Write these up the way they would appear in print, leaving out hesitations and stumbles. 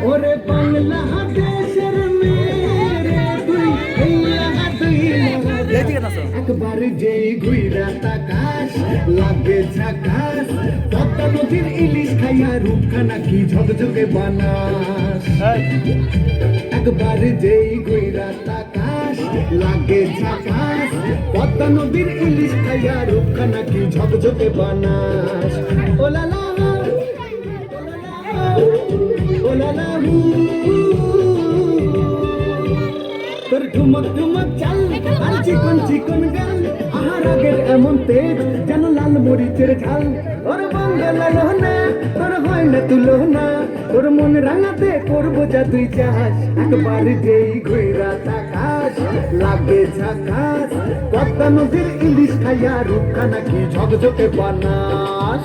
ওরে বাংলাদেশের মেরে তুই একবার যেই ঘুইরা তাকাস লাগে ঝাকাস পদ্মা নদীর ইলিশ খাইয়া রূপখানা কি ঝকঝকে বানাস একবার যেই ঘুইরা তাকাস লাগে ঝাকাস পদ্মা নদীর ইলিশ খাইয়া রূপখানা কি ঝকঝকে বানাস ওলালা ওলালা তোর ঠুমক ঠুমক চাল আর চিকন চিকন গাল আহার আগের এমন তেজ যেন লাল মরিচের ঝাল ওর বাংলা না তোর হয় না তুলো না তোর মন রাঙাতে করবো যা তুই চাস একবার যেই ঘুইরা তাকাস লাগে ঝাকাস পদ্মা নদীর ইলিশ খাইয়া রূপখানা কি ঝকঝকে বানাস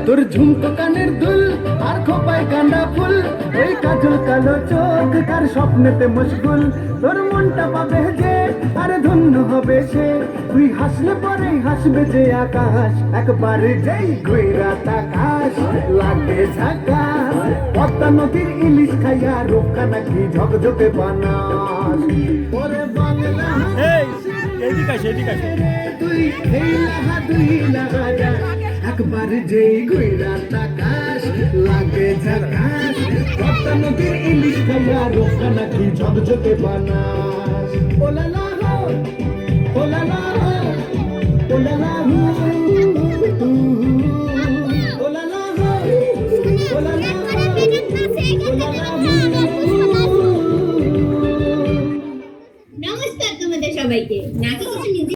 তোর ঝুমকো কানের দুল আর খোপায় গাঁদা ফুল ওই কাজল কালো চোখ কার স্বপ্নেতে মশগুল তোর মনটা পাবে যে আরে ধন্য হবে সে তুই হাসলে পরে হাসবে যে আকাশ একবার যেই ঘুইরা তাকাস লাগে ঝাকাস পদ্মা নদীর ইলিশ খাইয়া রূপখানা কি ঝকঝকে বানাস ওরে বাংলা তুই একবার যেই ঘুইরা তাকাস লাগে ঝাকাস পদ্মা নদীর ইলিশ খাইয়া রূপখানা কি ঝকঝকে বানাস ওলালা ওলালা ওলালা